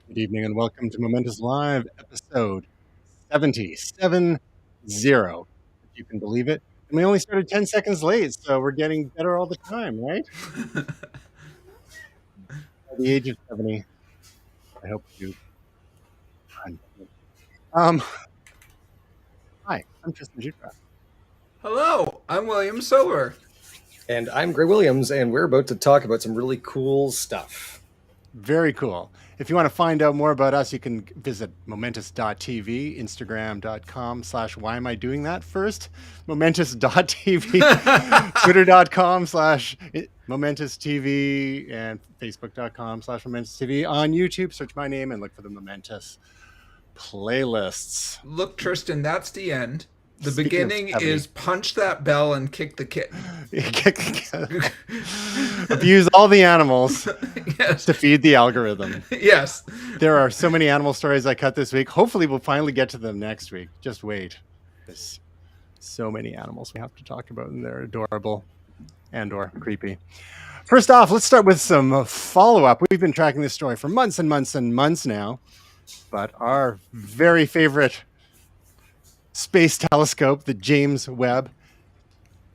Good evening and welcome to Momentous Live, episode 70, if you can believe it. And we only started 10 seconds late, so we're getting better all the time, right? At the age of 70, I hope you. Um, Hi, I'm Tristan Jutra. Hello, I'm William Sober. And I'm Gray Williams, and we're about to talk about some really cool stuff. Very cool. If you want to find out more about us, you can visit momentous.tv, instagram.com/why am I doing that first? Momentous.tv, twitter.com/momentous.tv, and facebook.com/momentous.tv. On YouTube, search my name and look for the Momentous playlists. Look, Tristan, that's the end. The Speaking of beginning 70. is punch that bell and kick the kitten. Abuse all the animals Yes. to feed the algorithm. Yes. There are so many animal stories I cut this week. Hopefully we'll finally get to them next week. Just wait. There's so many animals we have to talk about, and they're adorable and or creepy. First off, let's start with some follow-up. We've been tracking this story for months and months and months now, but our very favorite space telescope, the James Webb,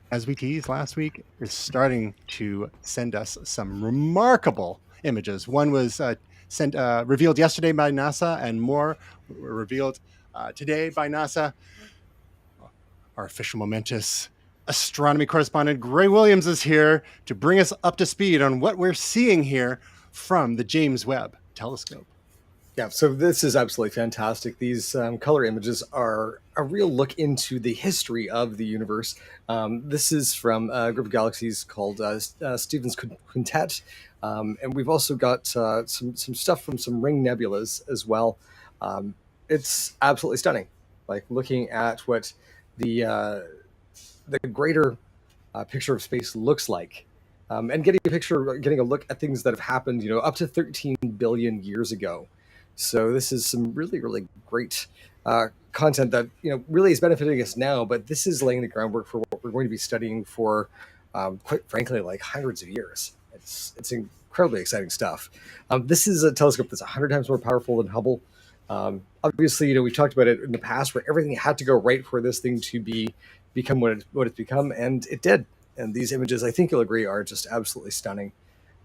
as we teased last week, is starting to send us some remarkable images. One was revealed yesterday by NASA, and more were revealed today by NASA. Our official Momentous astronomy correspondent, Gray Williams, is here to bring us up to speed on what we're seeing here from the James Webb Telescope. Yeah, so this is absolutely fantastic. These color images are a real look into the history of the universe. This is from a group of galaxies called Stephan's Quintet, and we've also got some stuff from some ring nebulas as well. It's absolutely stunning. Like looking at what the greater picture of space looks like, and getting a look at things that have happened, up to 13 billion years ago. So this is some really, really great content that really is benefiting us now. But this is laying the groundwork for what we're going to be studying for, quite frankly, like hundreds of years. It's incredibly exciting stuff. This is a telescope that's 100 times more powerful than Hubble. Obviously, we've talked about it in the past, where everything had to go right for this thing to become what it's become, and it did. And these images, I think you'll agree, are just absolutely stunning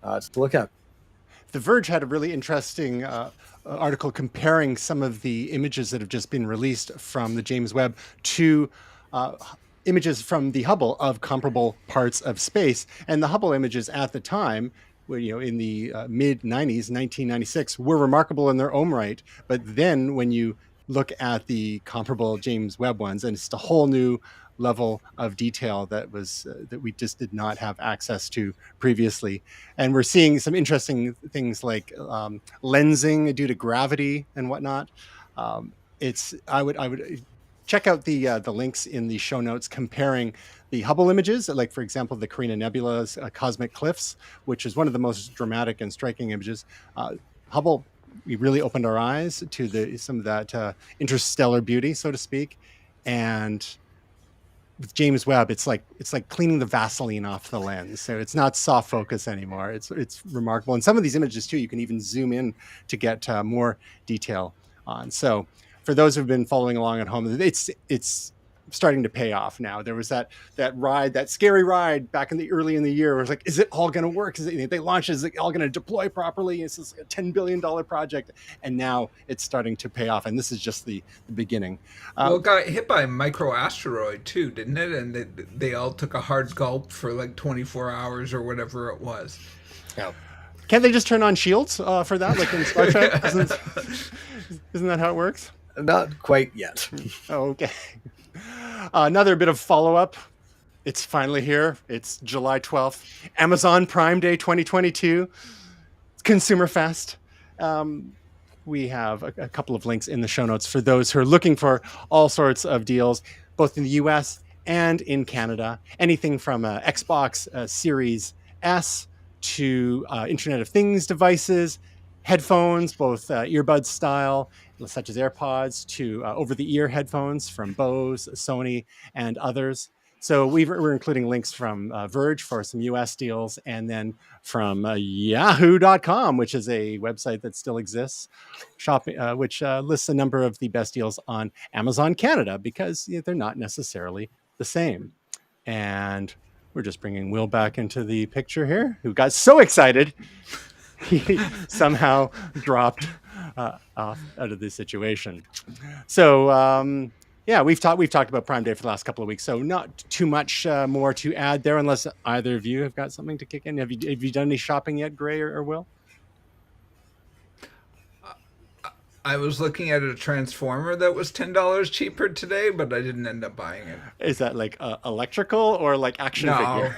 to look at. The Verge had a really interesting article comparing some of the images that have just been released from the James Webb to images from the Hubble of comparable parts of space. And the Hubble images at the time, in the mid-90s, 1996, were remarkable in their own right. But then when you look at the comparable James Webb ones, and it's a whole new level of detail that we just did not have access to previously. And we're seeing some interesting things like lensing due to gravity and whatnot. I would check out the links in the show notes comparing the Hubble images, like for example the Carina Nebula's cosmic cliffs, which is one of the most dramatic and striking images. Hubble, we really opened our eyes to some of that interstellar beauty, so to speak, and with James Webb, it's like cleaning the Vaseline off the lens. So it's not soft focus anymore. It's remarkable. And some of these images too, you can even zoom in to get more detail on. So for those who've been following along at home, it's starting to pay off now. There was that scary ride back early in the year where it was like, is it all going to work? They launched, is it all going to deploy properly? It's this like a $10 billion project. And now it's starting to pay off. And this is just the beginning. Well, it got hit by a microasteroid too, didn't it? And they all took a hard gulp for like 24 hours or whatever it was. Yeah. Can't they just turn on shields for that, like in Star Trek? Isn't that how it works? Not quite yet. Oh, okay. Another bit of follow-up. It's finally here. It's July 12th. Amazon Prime Day 2022. Consumer Fest. We have a couple of links in the show notes for those who are looking for all sorts of deals, both in the US and in Canada. Anything from Xbox Series S to Internet of Things devices, headphones, both earbud style, such as AirPods, to over-the-ear headphones from Bose, Sony, and others. So we're including links from Verge for some US deals, and then from yahoo.com, which is a website that still exists, shopping, which lists a number of the best deals on Amazon Canada, because they're not necessarily the same. And we're just bringing Will back into the picture here, who got so excited he somehow dropped off out of the situation. So yeah, we've talked about Prime Day for the last couple of weeks, so not too much more to add there, unless either of you have got something to kick in. Have you done any shopping yet, Gray or Will? I was looking at a transformer that was $10 cheaper today, but I didn't end up buying it. Is that like electrical or like action figure?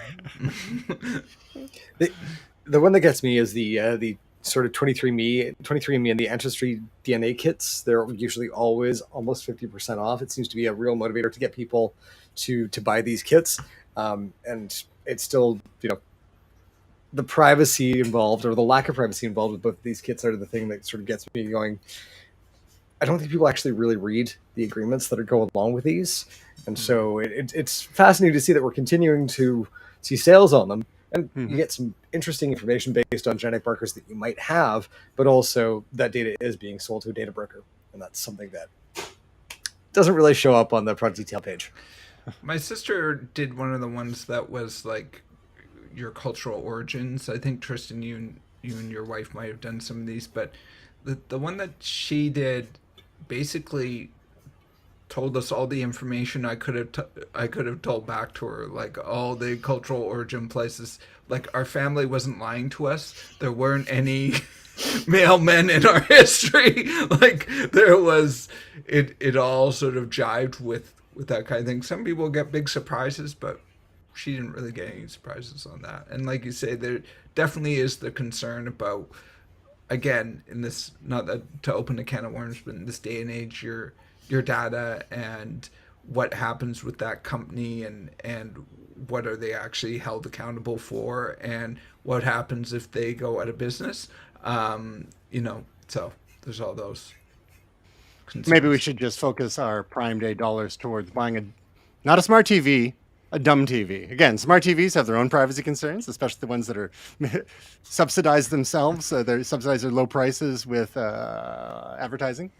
The one that gets me is the sort of 23andMe and the Ancestry DNA kits. They're usually always almost 50% off. It seems to be a real motivator to get people to buy these kits. And it's still, the privacy involved, or the lack of privacy involved with both of these kits, are the thing that sort of gets me going. I don't think people actually really read the agreements that go along with these. And so it's fascinating to see that we're continuing to see sales on them. And you get some interesting information based on genetic markers that you might have, but also that data is being sold to a data broker. And that's something that doesn't really show up on the product detail page. My sister did one of the ones that was like your cultural origins. I think, Tristan, you and your wife might have done some of these, but the one that she did basically told us all the information I could have told back to her, like all the cultural origin places. Like, our family wasn't lying to us. There weren't any male men in our history. Like, there was, it all sort of jived with that kind of thing. Some people get big surprises, but she didn't really get any surprises on that. And like you say, there definitely is the concern about, again, in this, not that to open a can of worms, but in this day and age, your data and what happens with that company, and what are they actually held accountable for, and what happens if they go out of business. So there's all those concerns. Maybe we should just focus our Prime Day dollars towards buying not a smart TV, a dumb TV. Again, smart TVs have their own privacy concerns, especially the ones that are subsidized themselves. They subsidize their low prices with advertising,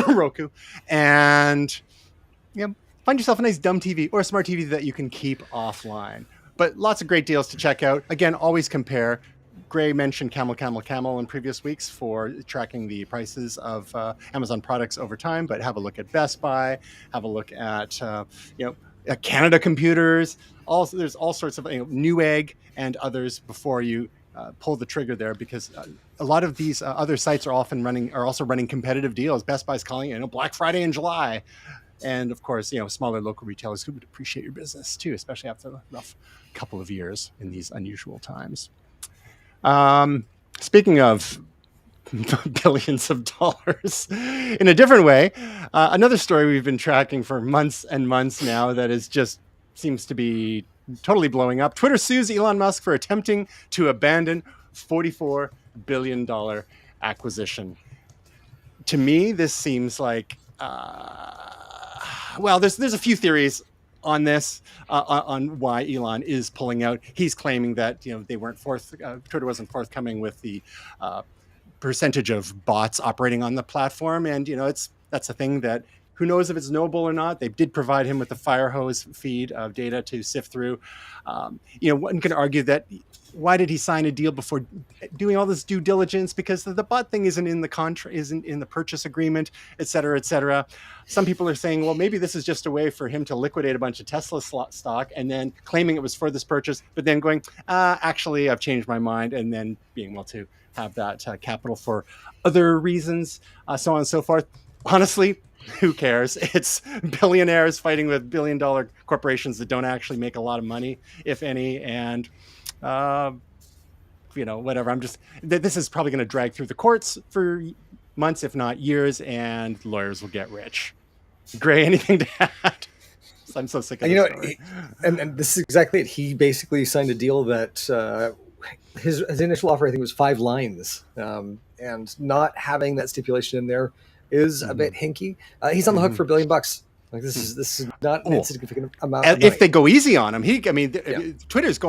Roku, and find yourself a nice dumb TV or a smart TV that you can keep offline. But lots of great deals to check out. Again, always compare. Gray mentioned Camel in previous weeks for tracking the prices of Amazon products over time, but have a look at Best Buy, have a look at Canada Computers. Also, there's all sorts of Newegg and others before you pull the trigger there, because a lot of these other sites are also running competitive deals. Best Buy's calling it Black Friday in July. And of course, smaller local retailers who would appreciate your business too, especially after a rough couple of years in these unusual times. Speaking of billions of dollars in a different way, another story we've been tracking for months and months now that is just seems to be totally blowing up. Twitter sues Elon Musk for attempting to abandon $44 billion acquisition. To me, this seems like there's a few theories on this, on why Elon is pulling out. He's claiming that Twitter wasn't forthcoming with the percentage of bots operating on the platform, and that's a thing that who knows if it's knowable or not. They did provide him with the fire hose feed of data to sift through. One can argue that why did he sign a deal before doing all this due diligence? Because the bot thing isn't in the contract, isn't in the purchase agreement, et cetera, et cetera. Some people are saying, well, maybe this is just a way for him to liquidate a bunch of Tesla stock and then claiming it was for this purchase, but then going, actually, I've changed my mind, and then being able to have that capital for other reasons, so on and so forth. Honestly, who cares? It's billionaires fighting with billion-dollar corporations that don't actually make a lot of money, if any, and whatever. This is probably going to drag through the courts for months, if not years, and lawyers will get rich. Gray, anything to add? I'm so sick of this story. And this is exactly it. He basically signed a deal that his initial offer, I think, was 5 lines, and not having that stipulation in there is a bit hinky. He's on the hook for $1 billion. Like this is not an Oh, insignificant amount of if money. they go easy on him, Yeah. Twitter's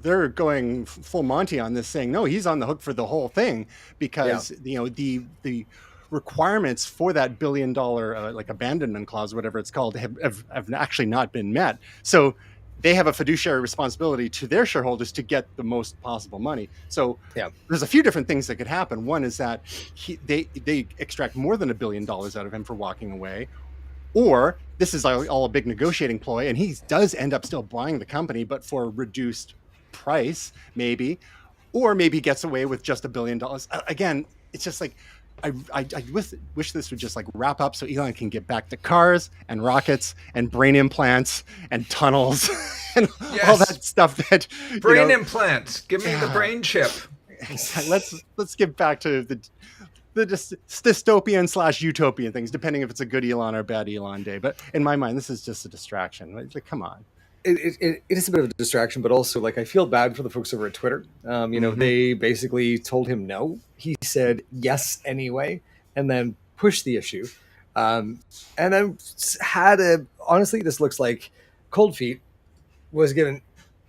they're going full Monty on this, saying no, he's on the hook for the whole thing because the requirements for that $1 billion like abandonment clause, whatever it's called, have actually not been met. So they have a fiduciary responsibility to their shareholders to get the most possible money. So Yeah. there's a few different things that could happen. One is that they extract more than $1 billion out of him for walking away. Or this is all a big negotiating ploy, and he does end up still buying the company, but for a reduced price, maybe. Or maybe gets away with just $1 billion. Again, it's just like, I wish this would just like wrap up so Elon can get back to cars and rockets and brain implants and tunnels and all that stuff that brain implants. Give me the brain chip. Let's get back to the dystopian / utopian things, depending if it's a good Elon or bad Elon day. But in my mind, this is just a distraction. Like, come on. It is a bit of a distraction, but also like I feel bad for the folks over at Twitter. They basically told him no. He said yes anyway, and then pushed the issue. And I honestly, this looks like Cold Feet was given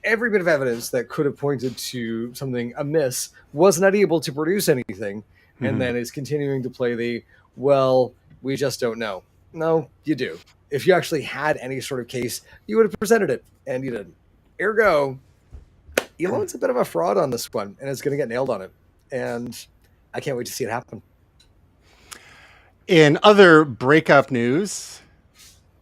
every bit of evidence that could have pointed to something amiss, was not able to produce anything, and then is continuing to play we just don't know. No, you do. If you actually had any sort of case, you would have presented it, and you didn't. Ergo, Elon's a bit of a fraud on this one, and is going to get nailed on it. And I can't wait to see it happen. In other breakup news,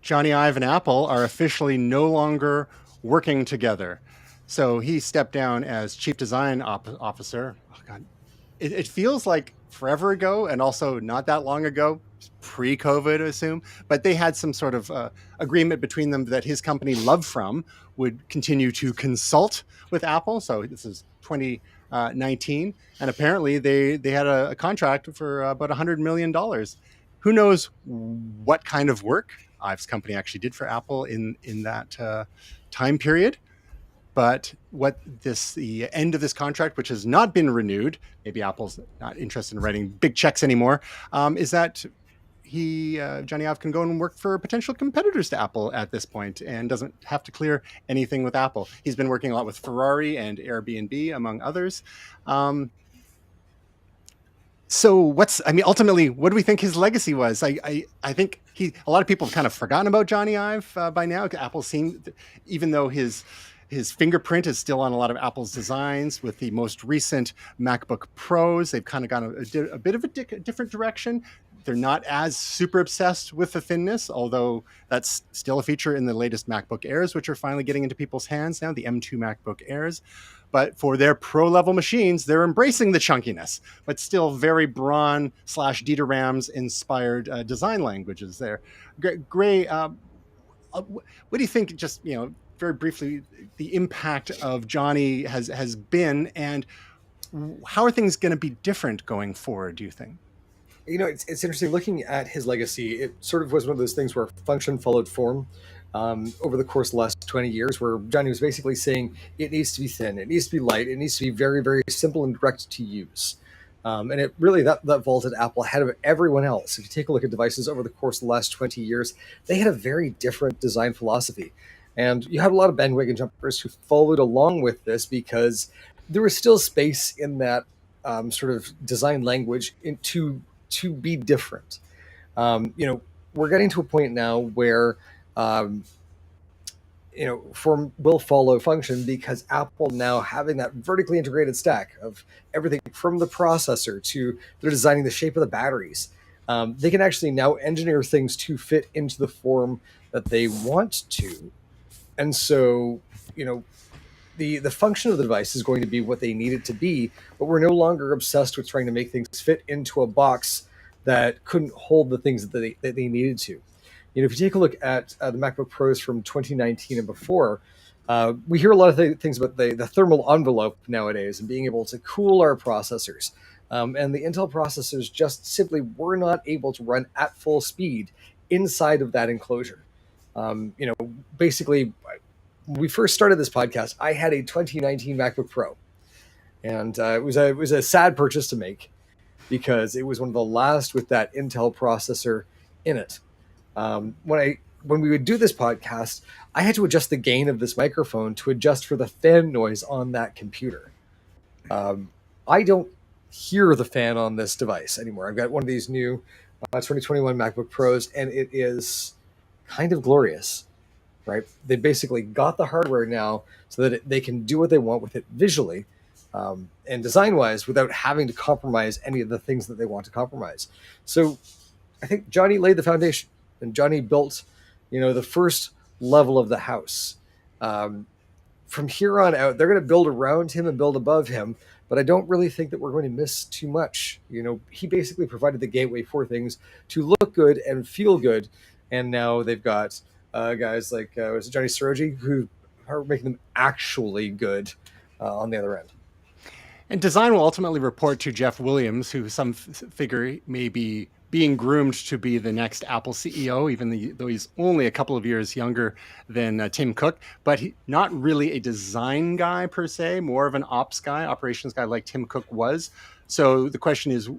Jony Ive and Apple are officially no longer working together. So he stepped down as chief design officer. Oh, God. It feels like forever ago, and also not that long ago, pre-COVID, I assume. But they had some sort of agreement between them that his company, Lovefrom, would continue to consult with Apple. So this is 2019, and apparently they had a contract for about $100 million. Who knows what kind of work Ive's company actually did for Apple in that time period? But what the end of this contract, which has not been renewed, maybe Apple's not interested in writing big checks anymore, is that Jony Ive can go and work for potential competitors to Apple at this point and doesn't have to clear anything with Apple. He's been working a lot with Ferrari and Airbnb, among others. So ultimately, what do we think his legacy was? I think a lot of people have kind of forgotten about Jony Ive by now. Apple seemed, even though his fingerprint is still on a lot of Apple's designs. With the most recent MacBook Pros, they've kind of gone a bit of a different direction. They're not as super obsessed with the thinness, although that's still a feature in the latest MacBook Airs, which are finally getting into people's hands now, the M2 MacBook Airs. But for their pro-level machines, they're embracing the chunkiness, but still very Braun / Dieter Rams inspired design languages there. Gray, what do you think, just, very briefly, the impact of Jony has been, and how are things going to be different going forward, do you think? It's interesting looking at his legacy. It sort of was one of those things where function followed form over the course of the last 20 years, where Jony was basically saying it needs to be thin, it needs to be light, it needs to be very, very simple and direct to use. And it really, that vaulted Apple ahead of everyone else. If you take a look at devices over the course of the last 20 years, they had a very different design philosophy. And you had a lot of bandwagon jumpers who followed along with this because there was still space in that sort of design language to be different. We're getting to a point now where, form will follow function, because Apple now having that vertically integrated stack of everything from the processor to they're designing the shape of the batteries. They can actually now engineer things to fit into the form that they want to. And so, the function of the device is going to be what they need it to be, but we're no longer obsessed with trying to make things fit into a box that couldn't hold the things that they needed to. If you take a look at the MacBook Pros from 2019 and before, we hear a lot of things about the thermal envelope nowadays and being able to cool our processors. And the Intel processors just simply were not able to run at full speed inside of that enclosure. Basically, when we first started this podcast, I had a 2019 MacBook Pro, and it was a sad purchase to make because it was one of the last with that Intel processor in it. When I when we would do this podcast, I had to adjust the gain of this microphone to adjust for the fan noise on that computer. I don't hear the fan on this device anymore. I've got one of these new 2021 MacBook Pros, and it is kind of glorious, right? They basically got the hardware now so that they can do what they want with it visually and design-wise without having to compromise any of the things that they want to compromise. So I think Jony laid the foundation, and Jony built, the first level of the house. From here on out, they're going to build around him and build above him, but I don't really think that we're going to miss too much. He basically provided the gateway for things to look good and feel good, and now they've got guys like was it Johnny Soroji who are making them actually good on the other end. And design will ultimately report to Jeff Williams, who some figure may be being groomed to be the next Apple CEO, even though he's only a couple of years younger than Tim Cook. But not really a design guy per se, more of an ops guy, operations guy like Tim Cook was. So the question is,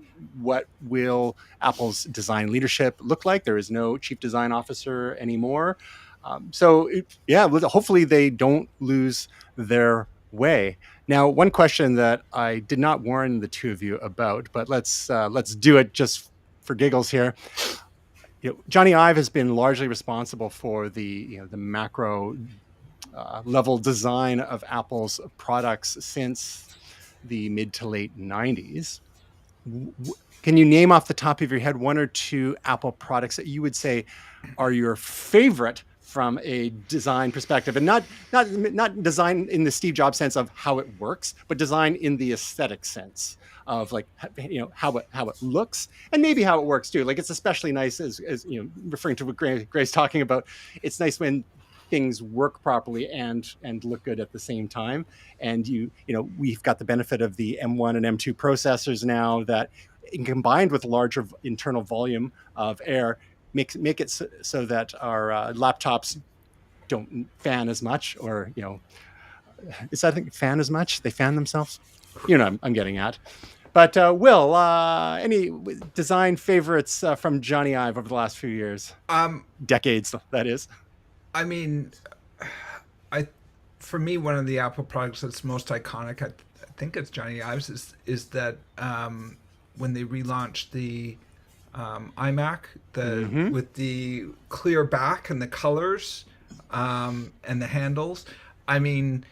what will Apple's design leadership look like? There is no chief design officer anymore. Hopefully they don't lose their way. Now, one question that I did not warn the two of you about, but let's do it just for giggles here. Jony Ive has been largely responsible for the macro level design of Apple's products since the mid to late 90s. Can you name off the top of your head one or two Apple products that you would say are your favorite from a design perspective, and not design in the Steve Jobs sense of how it works, but design in the aesthetic sense of how it looks and maybe how it works too. Like, it's especially nice as referring to what Gray's talking about. It's nice when things work properly and look good at the same time. And we've got the benefit of the M1 and M2 processors now that, combined with larger internal volume of air, make it so that our laptops don't fan as much, or is that fan as much? They fan themselves. I'm getting at. But Will, any design favorites from Jony Ive over the last few years? Decades, that is. I mean, for me, one of the Apple products that's most iconic, I think it's Jony Ive's, is that when they relaunched the iMac, with the clear back and the colors and the handles. I mean,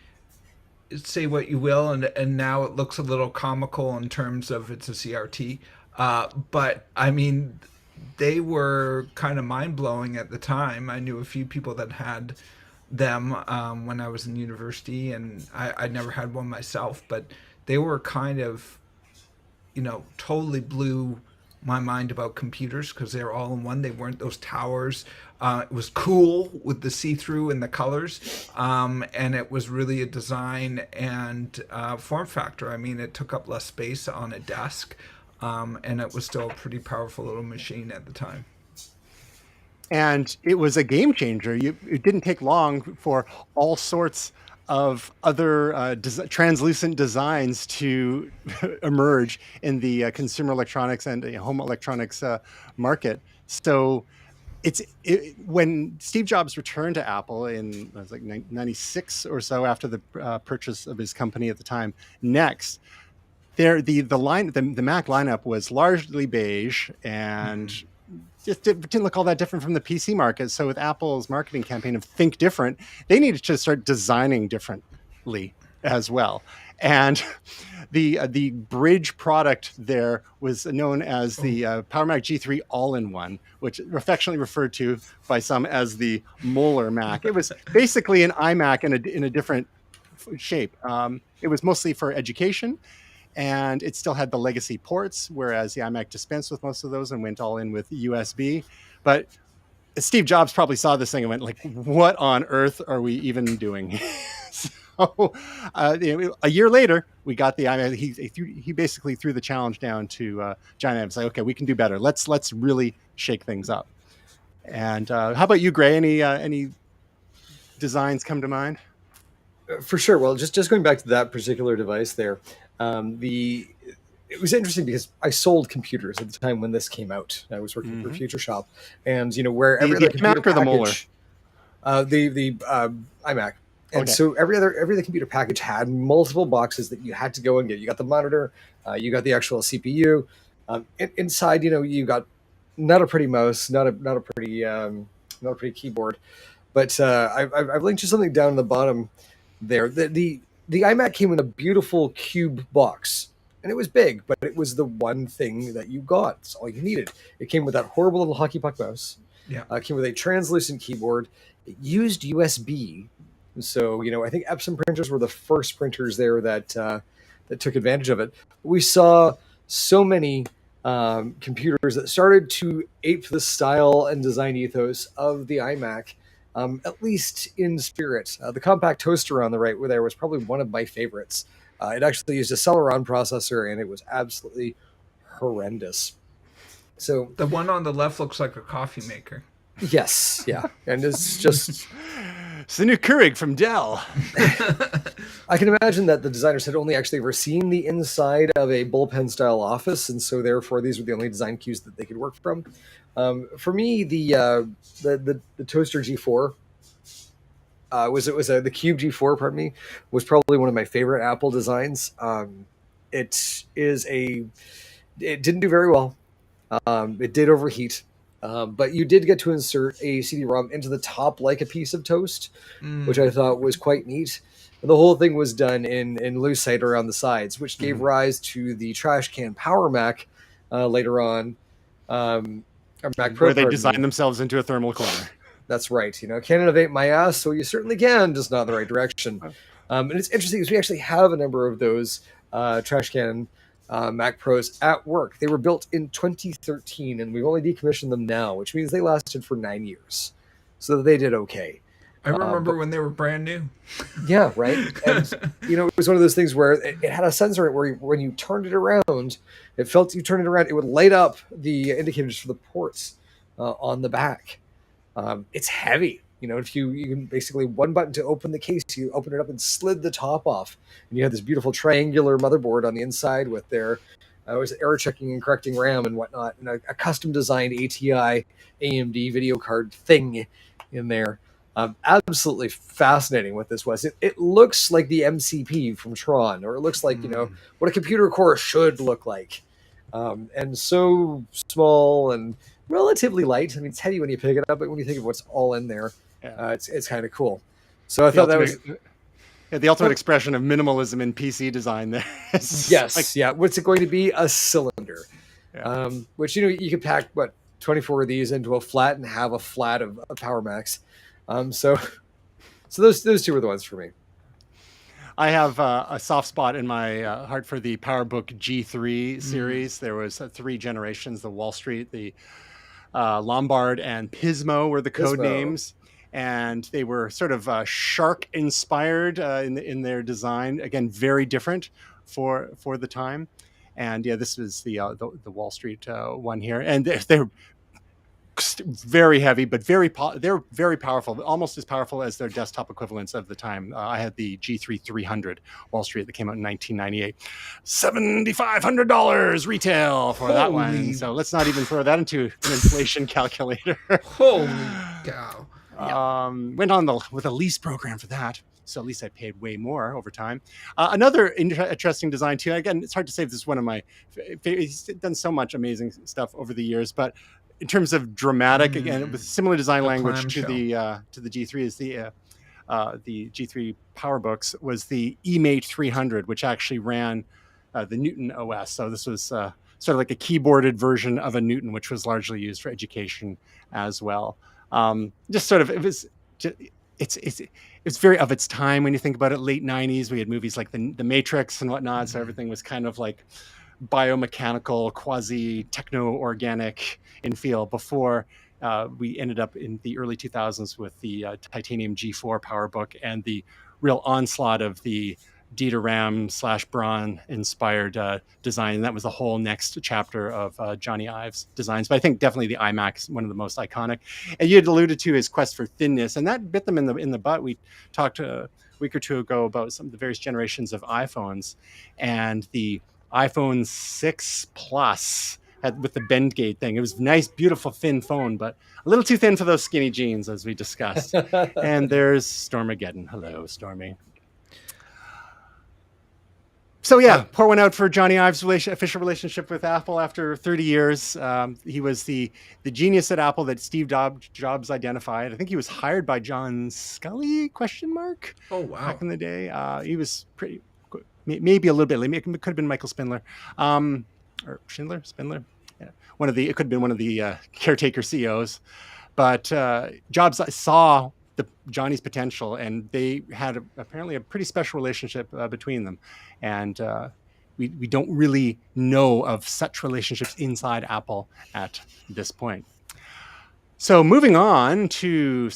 say what you will, and now it looks a little comical in terms of it's a CRT. But I mean, they were kind of mind-blowing at the time. I knew a few people that had them when I was in university, and I never had one myself, but they were kind of, totally blew my mind about computers because they were all in one. They weren't those towers. It was cool with the see-through and the colors, and it was really a design and form factor. I mean, it took up less space on a desk, and it was still a pretty powerful little machine at the time. And it was a game changer. It didn't take long for all sorts of other translucent designs to emerge in the consumer electronics and home electronics market. So when Steve Jobs returned to Apple in 96 or so, after the purchase of his company at the time, Next, the Mac lineup was largely beige and just didn't look all that different from the PC market. So with Apple's marketing campaign of Think Different, they needed to start designing differently as well. And the bridge product there was known as the Power Mac G3 All-in-One, which affectionately referred to by some as the Molar Mac. It was basically an iMac in a different shape. It was mostly for education, and it still had the legacy ports, whereas the iMac dispensed with most of those and went all in with USB. But Steve Jobs probably saw this thing and went like, what on earth are we even doing? So a year later, we got the iMac. He basically threw the challenge down to Jony Ive. Like, okay, we can do better. Let's really shake things up. And how about you, Gray? Any designs come to mind? For sure. Well, just going back to that particular device there, it was interesting because I sold computers at the time when this came out. I was working for Mm-hmm. Future Shop, and where The every other computer iMac or the Molar? package, the iMac, and Okay. so every other computer package had multiple boxes that you had to go and get. You got the monitor, you got the actual CPU. Inside, you got not a pretty mouse, not a pretty keyboard, but I've linked you something down in the bottom there. The iMac came in a beautiful cube box, and it was big, but it was the one thing that you got. It's all you needed. It came with that horrible little hockey puck mouse. Yeah. It came with a translucent keyboard. It used USB. So, I think Epson printers were the first printers there that took advantage of it. We saw so many computers that started to ape the style and design ethos of the iMac, at least in spirit. The compact toaster on the right where there was probably one of my favorites. It actually used a Celeron processor, and it was absolutely horrendous. So The one on the left looks like a coffee maker. yes, yeah, and it's just It's the new Keurig from Dell. I can imagine that the designers had only actually ever seen the inside of a bullpen style office, and so therefore these were the only design cues that they could work from. For me, the toaster G4 the Cube G4, pardon me, was probably one of my favorite Apple designs. It didn't do very well. It did overheat. But you did get to insert a CD-ROM into the top like a piece of toast, which I thought was quite neat. And the whole thing was done in lucite around the sides, which gave rise to the trash can Power Mac later on. Or Mac Pro, Where they pardon me. designed themselves into a thermal corner. That's right. Can't innovate my ass, so you certainly can, just not in the right direction. And it's interesting because we actually have a number of those trash can Mac Pros at work. They were built in 2013, and we've only decommissioned them now, which means they lasted for 9 years. So they did okay. I remember when they were brand new. Yeah, right. And it was one of those things where it had a sensor where when you turned it around, it felt you turn it around, it would light up the indicators for the ports on the back. It's heavy. If you can basically one button to open the case, you open it up and slid the top off, and you have this beautiful triangular motherboard on the inside with their error checking and correcting RAM and whatnot, and a custom designed ATI AMD video card thing in there. Absolutely fascinating what this was. It looks like the MCP from Tron, or it looks like what a computer core should look like, and so small and relatively light. I mean, it's heavy when you pick it up, but when you think of what's all in there, it's kind of cool. So I thought that was the ultimate expression of minimalism in PC design. There, yes, yeah. What's it going to be? A cylinder, Yeah. which you could pack 24 of these into a flat and have a flat of Power Macs. So those two were the ones for me. I have a soft spot in my heart for the PowerBook G3 series. There was 3 generations: the Wall Street, the Lombard, and Pismo were the code names, and they were sort of shark inspired in their design. Again, very different for the time. And yeah, this was the Wall Street one here, and they're very heavy, but they're very powerful, almost as powerful as their desktop equivalents of the time. I had the G3 300 Wall Street that came out in 1998. $7,500 retail for that one. So let's not even throw that into an inflation calculator. Holy cow. Went on with a lease program for that. So at least I paid way more over time. Another interesting design too. Again, it's hard to say if this is one of my favorites. He's done so much amazing stuff over the years, but in terms of dramatic, again, with similar design language to the G3 is the G3 PowerBooks was the eMate 300, which actually ran the Newton OS. So this was sort of like a keyboarded version of a Newton, which was largely used for education as well. Just sort of, it's very of its time when you think about it. Late 90s, we had movies like the Matrix and whatnot. So everything was kind of like biomechanical, quasi techno-organic in feel before we ended up in the early 2000s with the titanium G4 PowerBook and the real onslaught of the Dieter-Ram / Braun inspired design. And that was the whole next chapter of Jony Ive's designs. But I think definitely the iMac is one of the most iconic. And you had alluded to his quest for thinness, and that bit them in the butt. We talked a week or two ago about some of the various generations of iPhones, and the iPhone 6 Plus with the bend gate thing. It was a nice, beautiful, thin phone, but a little too thin for those skinny jeans, as we discussed. And there's Stormageddon. Hello, Stormy. So yeah, pour one out for Jony Ive's official relationship with Apple after 30 years. He was the genius at Apple that Steve Jobs identified. I think he was hired by John Scully, ? Oh, wow. Back in the day. He was pretty, maybe a little bit late. It could have been Michael Spindler. Or Spindler. Yeah. It could have been one of the caretaker CEOs. But Jobs saw Johnny's potential, and they had apparently a pretty special relationship between them. And we don't really know of such relationships inside Apple at this point. So moving on to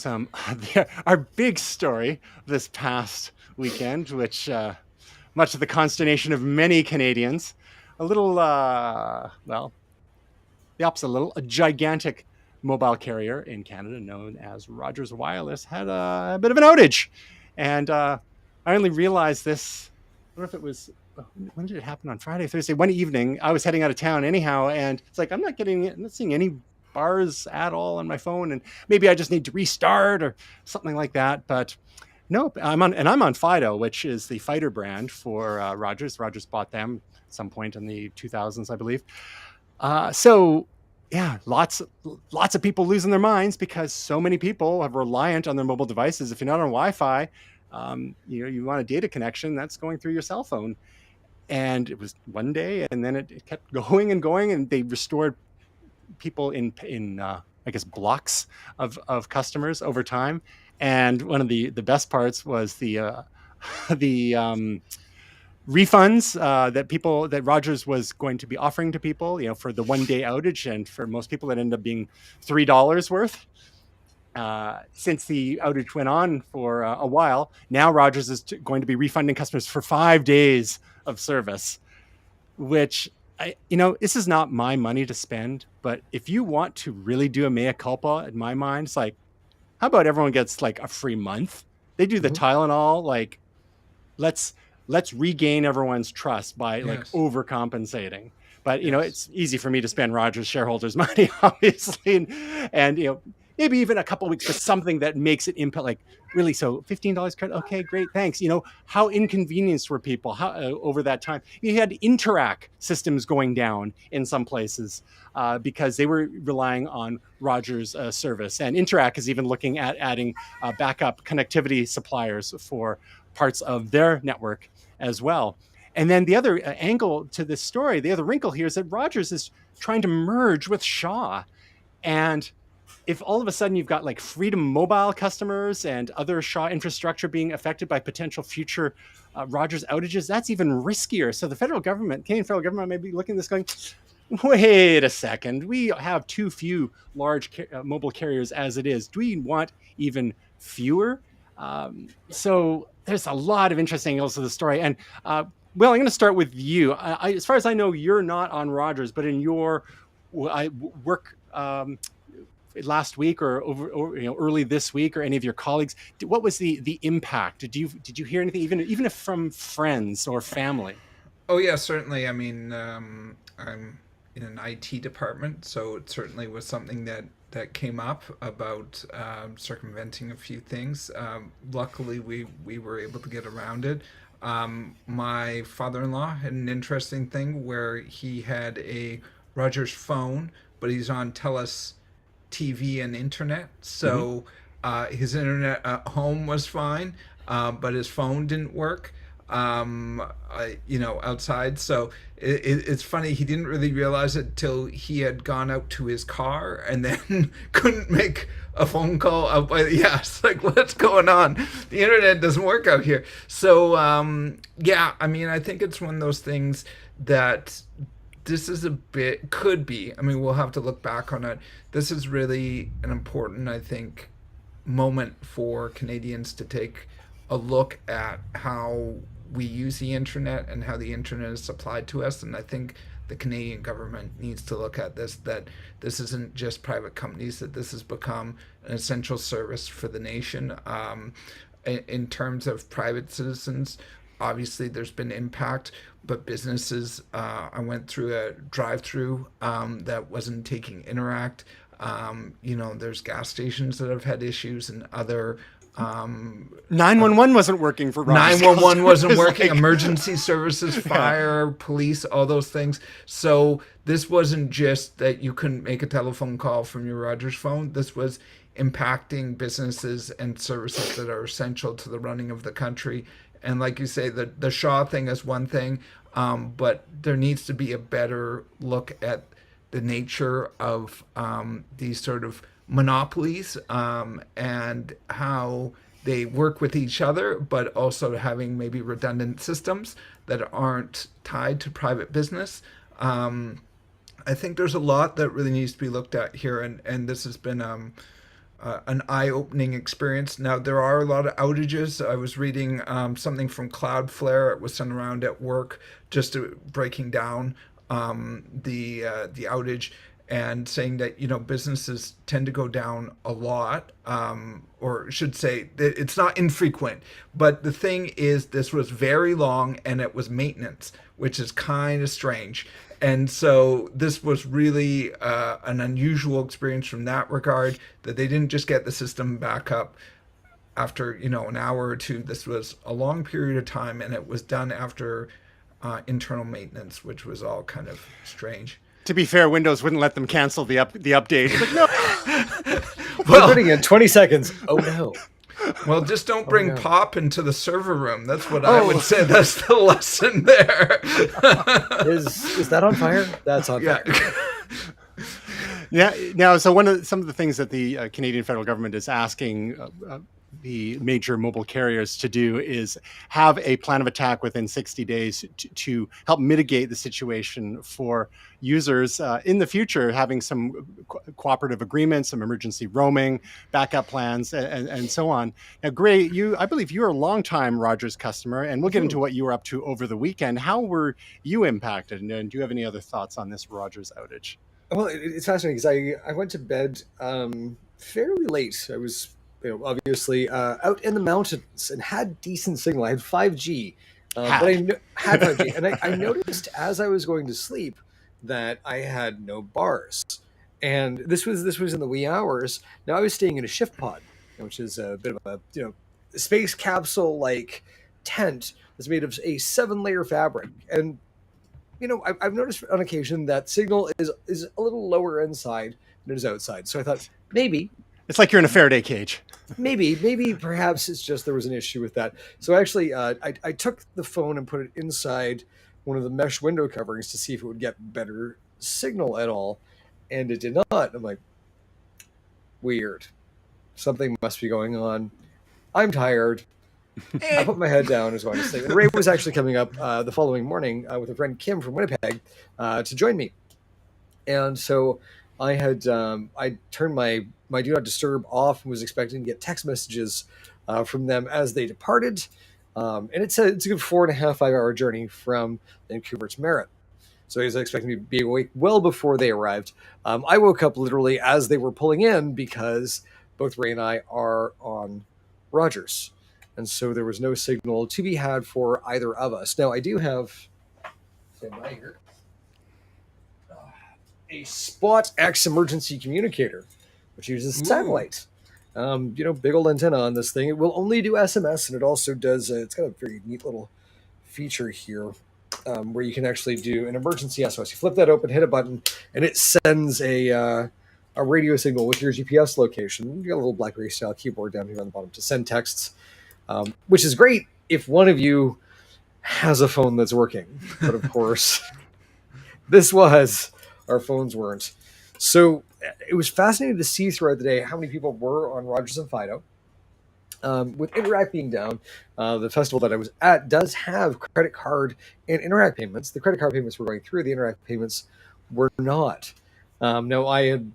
our big story this past weekend, which much to the consternation of many Canadians, a little, the opposite, a gigantic mobile carrier in Canada known as Rogers Wireless had a bit of an outage. And I only realized this, I don't know if it was, when did it happen? On Friday, Thursday, one evening. I was heading out of town anyhow, and it's like, I'm not seeing any bars at all on my phone, and maybe I just need to restart or something like that. But no, I'm on Fido, which is the fighter brand for Rogers. Rogers bought them at some point in the 2000s, I believe. So yeah, lots of people losing their minds because so many people are reliant on their mobile devices. If you're not on Wi-Fi, you want a data connection that's going through your cell phone. And it was one day, and then it kept going and going, and they restored people in I guess blocks of customers over time. And one of the best parts was the refunds that Rogers was going to be offering to people, for the 1 day outage, and for most people it ended up being $3 worth. Since the outage went on for a while, now Rogers is going to be refunding customers for 5 days of service, which this is not my money to spend, but if you want to really do a mea culpa, in my mind, it's like, how about everyone gets like a free month? They do the Tylenol, like let's regain everyone's trust by like overcompensating. But it's easy for me to spend Rogers shareholders' money, obviously, and maybe even a couple of weeks for something that makes it impact, like really. So $15 credit, okay, great, thanks. How inconvenienced were people over that time? You had Interac systems going down in some places because they were relying on Rogers service, and Interac is even looking at adding backup connectivity suppliers for parts of their network as well. And then the other angle to this story, the other wrinkle here, is that Rogers is trying to merge with Shaw. And if all of a sudden you've got like Freedom Mobile customers and other Shaw infrastructure being affected by potential future Rogers outages, that's even riskier. So the Canadian federal government may be looking at this going, wait a second, we have too few large mobile carriers as it is. Do we want even fewer? So there's a lot of interesting angles to the story. And Will, I'm going to start with you. As far as I know, you're not on Rogers, but in your work last week or early this week, or any of your colleagues, what was the impact? Did you hear anything, even if from friends or family? Oh yeah, certainly. I mean, I'm in an IT department, so it certainly was something that came up about circumventing a few things. Luckily, we were able to get around it. My father-in-law had an interesting thing where he had a Rogers phone, but he's on TELUS TV and internet. So his internet at home was fine, but his phone didn't work. Outside. So it's funny. He didn't really realize it till he had gone out to his car and then couldn't make a phone call out by it's like, what's going on? The internet doesn't work out here. So I think it's one of those things that this is could be, we'll have to look back on it. This is really an important, I think, moment for Canadians to take a look at how we use the internet and how the internet is supplied to us. And I think the Canadian government needs to look at this, that this isn't just private companies, that this has become an essential service for the nation. In terms of private citizens, obviously there's been impact, but businesses, I went through a drive-through that wasn't taking Interac. There's gas stations that have had issues, and other 911 wasn't working for Rogers. 911 wasn't It's working. like- Emergency services, fire, police, all those things. So this wasn't just that you couldn't make a telephone call from your Rogers phone. This was impacting businesses and services that are essential to the running of the country. And like you say, the Shaw thing is one thing, but there needs to be a better look at the nature of these sort of monopolies, and how they work with each other, but also having maybe redundant systems that aren't tied to private business. I think there's a lot that really needs to be looked at here, and this has been an eye-opening experience. Now, there are a lot of outages. I was reading something from Cloudflare. It was sent around at work, just breaking down the outage, and saying that businesses tend to go down a lot, or should say that it's not infrequent. But the thing is, this was very long, and it was maintenance, which is kind of strange. And so this was really an unusual experience from that regard, that they didn't just get the system back up after an hour or two. This was a long period of time, and it was done after internal maintenance, which was all kind of strange. To be fair, Windows wouldn't let them cancel the update. Like, no. Well, putting in 20 seconds. Oh no. Well, just don't bring no. pop into the server room. That's what I would say. That's the lesson there. Is that on fire? That's on fire. Yeah. Now, so some of the things that the Canadian federal government is asking the major mobile carriers to do is have a plan of attack within 60 days to help mitigate the situation for users in the future, having some cooperative agreements, some emergency roaming, backup plans, and so on. Now, Gray, I believe you're a longtime Rogers customer, and we'll get into what you were up to over the weekend. How were you impacted? And do you have any other thoughts on this Rogers outage? Well, it's fascinating because I went to bed fairly late. I was obviously out in the mountains and had decent signal. I had 5G, but I had 5G, and I noticed as I was going to sleep that I had no bars. And this was in the wee hours. Now I was staying in a shift pod, which is a bit of a space capsule like tent that's made of a 7-layer fabric. And I've noticed on occasion that signal is a little lower inside than it is outside. So I thought maybe it's like you're in a Faraday cage. Maybe perhaps it's just there was an issue with that. So actually, I took the phone and put it inside one of the mesh window coverings to see if it would get better signal at all, and it did not. I'm like, weird. Something must be going on. I'm tired. I put my head down and was going to sleep. And Ray was actually coming up the following morning with a friend Kim from Winnipeg to join me, and so I had I turned my do not disturb off and was expecting to get text messages from them as they departed. And it's a good 4.5-5 hour journey from Vancouver to Merritt. So I was expecting to be awake well before they arrived. I woke up literally as they were pulling in because both Ray and I are on Rogers. And so there was no signal to be had for either of us. Now I do have, stand by here, a Spot X emergency communicator, which uses satellite. Big old antenna on this thing. It will only do SMS, and it also does. It's got a very neat little feature here where you can actually do an emergency SOS. You flip that open, hit a button, and it sends a radio signal with your GPS location. You got a little BlackBerry style keyboard down here on the bottom to send texts, which is great if one of you has a phone that's working. But of course, our phones weren't. So it was fascinating to see throughout the day how many people were on Rogers and Fido. With Interac being down, the festival that I was at does have credit card and Interac payments. The credit card payments were going through. The Interac payments were not. Now I had,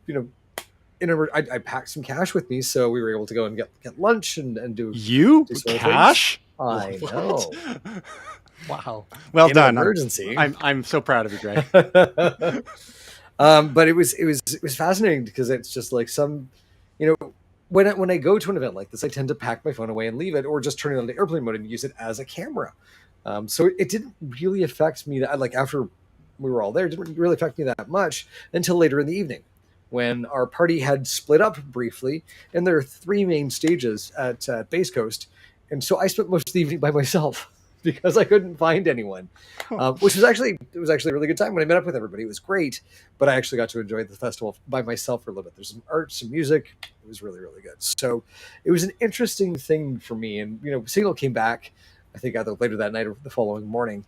I packed some cash with me, so we were able to go and get lunch and do cash. I know. Wow. Well In done. An emergency. I'm so proud of you, Gray. But it was fascinating because it's just like some, when I go to an event like this, I tend to pack my phone away and leave it, or just turn it on to airplane mode and use it as a camera. So it didn't really affect me that, like, after we were all there, it didn't really affect me that much until later in the evening when our party had split up briefly. And there are three main stages at Base Coast. And so I spent most of the evening by myself because I couldn't find anyone, which was actually a really good time when I met up with everybody. It was great, but I actually got to enjoy the festival by myself for a little bit. There's some art, some music. It was really, really good. So it was an interesting thing for me. And Signal came back, I think either later that night or the following morning.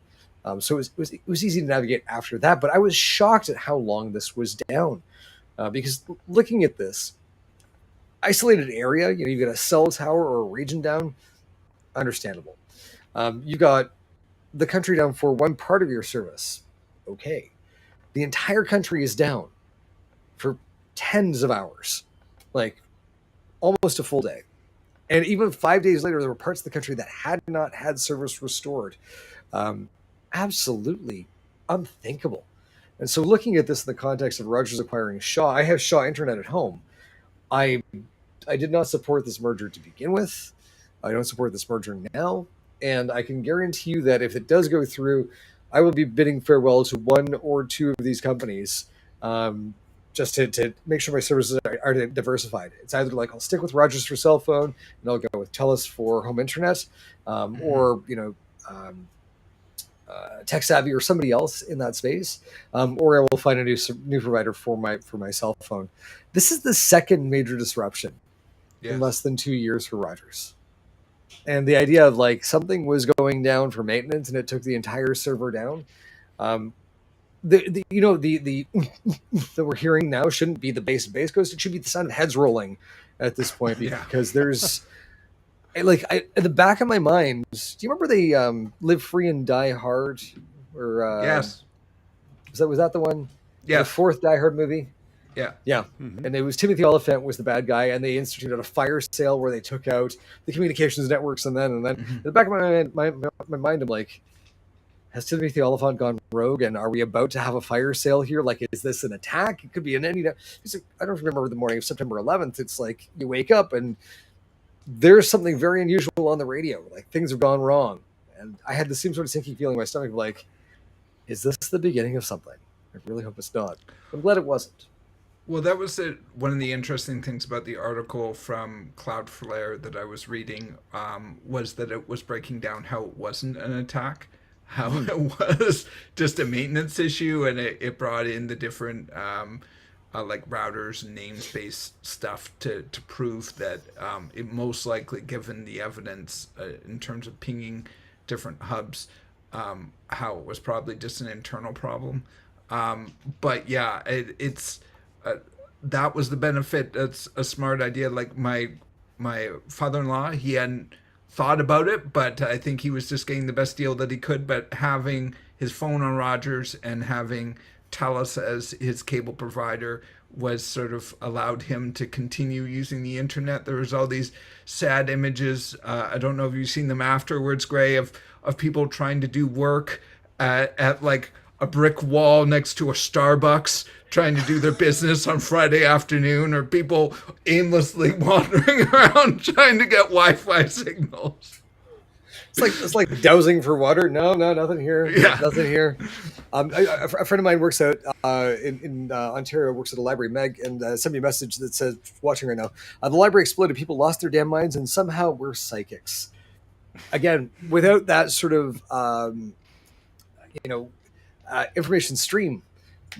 So it was easy to navigate after that. But I was shocked at how long this was down, because looking at this isolated area, you've got a cell tower or a region down, understandable. You got the country down for one part of your service. Okay. The entire country is down for tens of hours, like almost a full day. And even 5 days later, there were parts of the country that had not had service restored. Absolutely unthinkable. And so looking at this in the context of Rogers acquiring Shaw, I have Shaw Internet at home. I did not support this merger to begin with. I don't support this merger now. And I can guarantee you that if it does go through, I will be bidding farewell to one or two of these companies, just to make sure my services are diversified. It's either like I'll stick with Rogers for cell phone, and I'll go with TELUS for home internet, or Tech Savvy or somebody else in that space, or I will find a new provider for my cell phone. This is the second major disruption in less than 2 years for Rogers. And the idea of like something was going down for maintenance and it took the entire server down. The that we're hearing now shouldn't be the base Coast. It should be the sound of heads rolling at this point, because there's in the back of my mind. Do you remember they Live Free and Die Hard? Or yes, was that the one? Yeah, the fourth Die Hard movie. Yeah. Mm-hmm. And it was Timothy Oliphant was the bad guy, and they instituted a fire sale where they took out the communications networks, and then in the back of my mind, I'm like, has Timothy Oliphant gone rogue, and are we about to have a fire sale here? Like, is this an attack? It could be an any. I don't remember the morning of September 11th. It's like you wake up and there's something very unusual on the radio. Like things have gone wrong, and I had the same sort of sinking feeling in my stomach. Like, is this the beginning of something? I really hope it's not. I'm glad it wasn't. Well, that was one of the interesting things about the article from Cloudflare that I was reading, was that it was breaking down how it wasn't an attack, how it was just a maintenance issue, and it brought in the different like routers and namespace stuff to prove that it most likely, given the evidence in terms of pinging different hubs, how it was probably just an internal problem. But yeah, it's... that was the benefit. That's a smart idea. Like my father-in-law, he hadn't thought about it, but I think he was just getting the best deal that he could. But having his phone on Rogers and having TELUS as his cable provider was sort of allowed him to continue using the internet. There was all these sad images. I don't know if you've seen them afterwards, Gray, of people trying to do work at like a brick wall next to a Starbucks, trying to do their business on Friday afternoon, or people aimlessly wandering around trying to get Wi-Fi signals. It's like dowsing for water. No, nothing here. Yeah. Nothing here. A friend of mine works out in Ontario, works at a library, Meg, and sent me a message that says, watching right now, the library exploded, people lost their damn minds, and somehow we're psychics. Again, without that sort of, information stream,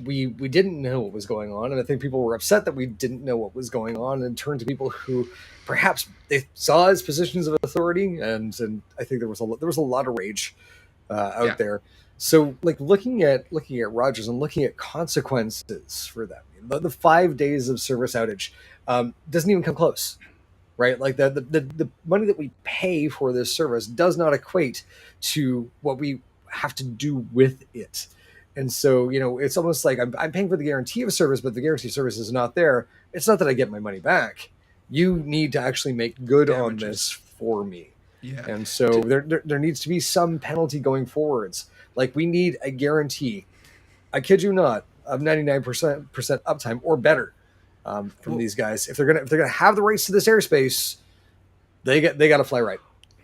we didn't know what was going on, and I think people were upset that we didn't know what was going on, and turned to people who perhaps they saw as positions of authority, and I think there was a lot of rage out there. So, like looking at Rogers and looking at consequences for them, the 5 days of service outage doesn't even come close, right? Like the money that we pay for this service does not equate to what we have to do with it. And so, it's almost like I'm paying for the guarantee of service, but the guarantee of service is not there. It's not that I get my money back. You need to actually make good on this for me. Yeah. And so there needs to be some penalty going forwards. Like we need a guarantee, I kid you not, of 99% uptime or better from these guys. If they're gonna have the rights to this airspace, they got to fly right.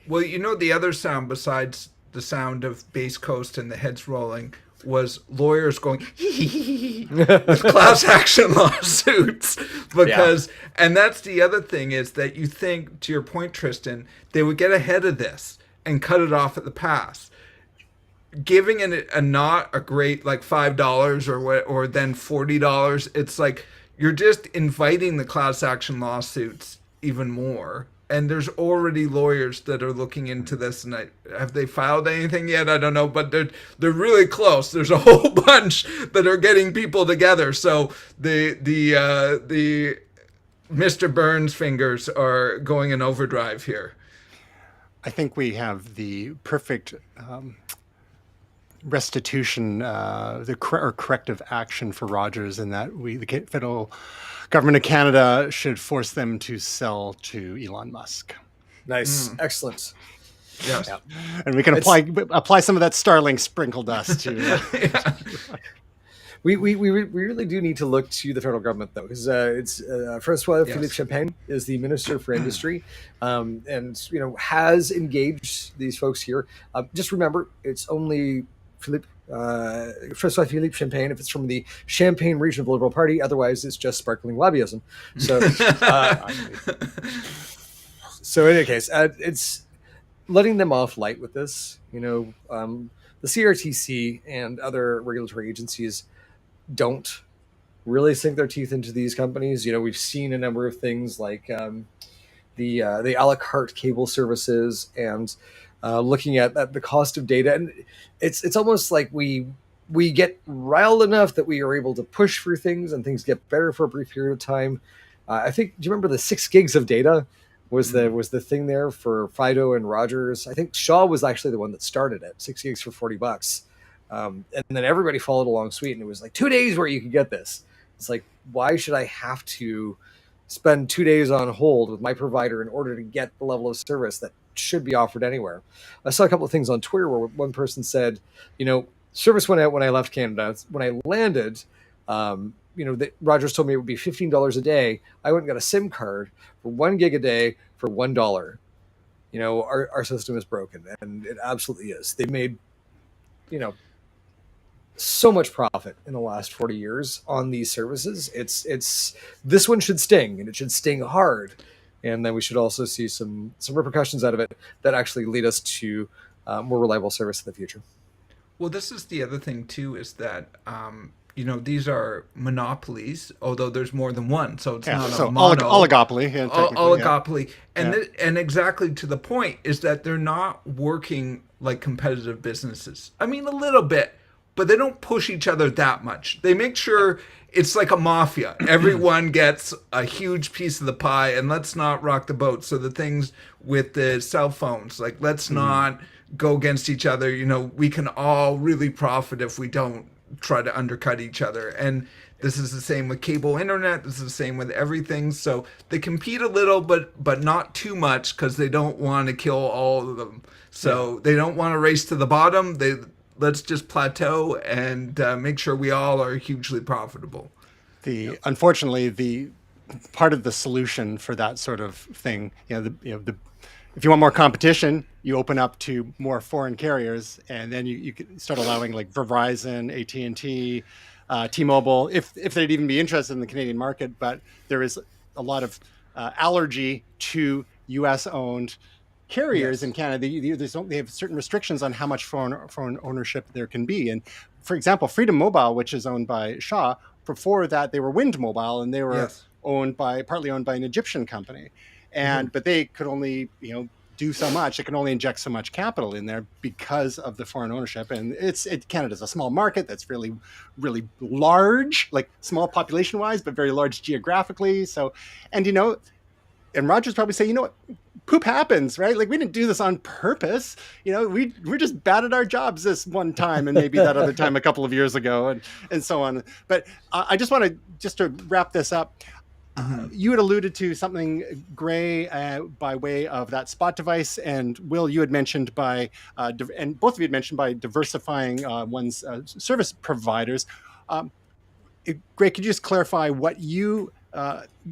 Well, the other sound besides the sound of Base Coast and the heads rolling was lawyers going with class action lawsuits because and that's the other thing is that you think, to your point, Tristan, they would get ahead of this and cut it off at the pass. Giving it a not a great like $5 or then $40, it's like you're just inviting the class action lawsuits even more. And there's already lawyers that are looking into this, and have they filed anything yet? I don't know, but they're really close. There's a whole bunch that are getting people together. So the Mr. Burns fingers are going in overdrive here. I think we have the perfect restitution, or corrective action for Rogers, in that the federal government of Canada should force them to sell to Elon Musk. Nice. Excellent. Yes. Yeah. And we can apply some of that Starlink sprinkle dust to. We really do need to look to the federal government, though, because it's Francois Philippe Champagne is the Minister for Industry, and has engaged these folks here. Just remember, it's only Francois Philippe Champagne if it's from the Champagne region of the Liberal Party. Otherwise, it's just sparkling lobbyism. So, so in any case, it's letting them off light with this. The CRTC and other regulatory agencies don't really sink their teeth into these companies. We've seen a number of things like the a la carte cable services and looking at the cost of data. And it's almost like we get riled enough that we are able to push for things and things get better for a brief period of time. I think, do you remember the 6 gigs of data was the thing there for Fido and Rogers? I think Shaw was actually the one that started it, 6 gigs for $40. And then everybody followed along suite, and it was like 2 days where you could get this. It's like, why should I have to spend 2 days on hold with my provider in order to get the level of service that should be offered anywhere? I saw a couple of things on Twitter where one person said, service went out when I left Canada. When I landed, Rogers told me it would be $15 a day. I went and got a SIM card for 1 gig a day for $1. Our system is broken, and it absolutely is. They've made, so much profit in the last 40 years on these services. It's this one should sting, and it should sting hard. And then we should also see some repercussions out of it that actually lead us to more reliable service in the future. Well, this is the other thing too, is that these are monopolies, although there's more than one, so it's not a oligopoly. Oligopoly, and exactly to the point is that they're not working like competitive businesses. I mean, a little bit, but they don't push each other that much. They make sure it's like a mafia. Everyone gets a huge piece of the pie, and let's not rock the boat. So the things with the cell phones, like let's not go against each other. We can all really profit if we don't try to undercut each other. And this is the same with cable internet. This is the same with everything. So they compete a little, but not too much, because they don't want to kill all of them. So they don't want to race to the bottom. Let's just plateau and make sure we all are hugely profitable. Unfortunately, the part of the solution for that sort of thing, if you want more competition, you open up to more foreign carriers, and then you can start allowing like Verizon, AT&T, T-Mobile, if they'd even be interested in the Canadian market. But there is a lot of allergy to U.S.-owned carriers in Canada. They have certain restrictions on how much foreign ownership there can be. And for example, Freedom Mobile, which is owned by Shaw, before that they were Wind Mobile, and they were partly owned by an Egyptian company. And but they could only do so much. They can only inject so much capital in there because of the foreign ownership. And Canada's a small market that's really, really large, like small population wise, but very large geographically. So, and Rogers probably say, what, poop happens, right? Like, we didn't do this on purpose. We're just bad at our jobs this one time, and maybe that other time a couple of years ago, and so on. But I just want to wrap this up. You had alluded to something, Gray, by way of that spot device, and Will, you had mentioned and both of you had mentioned by diversifying one's service providers. Gray, could you just clarify what you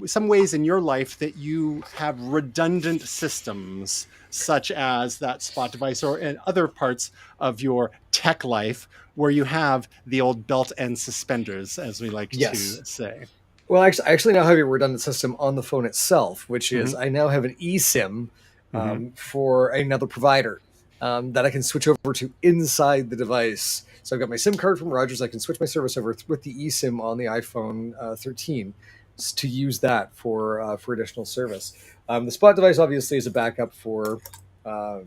some ways in your life that you have redundant systems, such as that spot device, or in other parts of your tech life where you have the old belt and suspenders, as we like Yes. to say. Well, I actually now have a redundant system on the phone itself, which is Mm-hmm. I now have an eSIM Mm-hmm. for another provider that I can switch over to inside the device. So I've got my SIM card from Rogers. I can switch my service over with the eSIM on the iPhone 13 to use that for additional service. The Spot device obviously is a backup for um,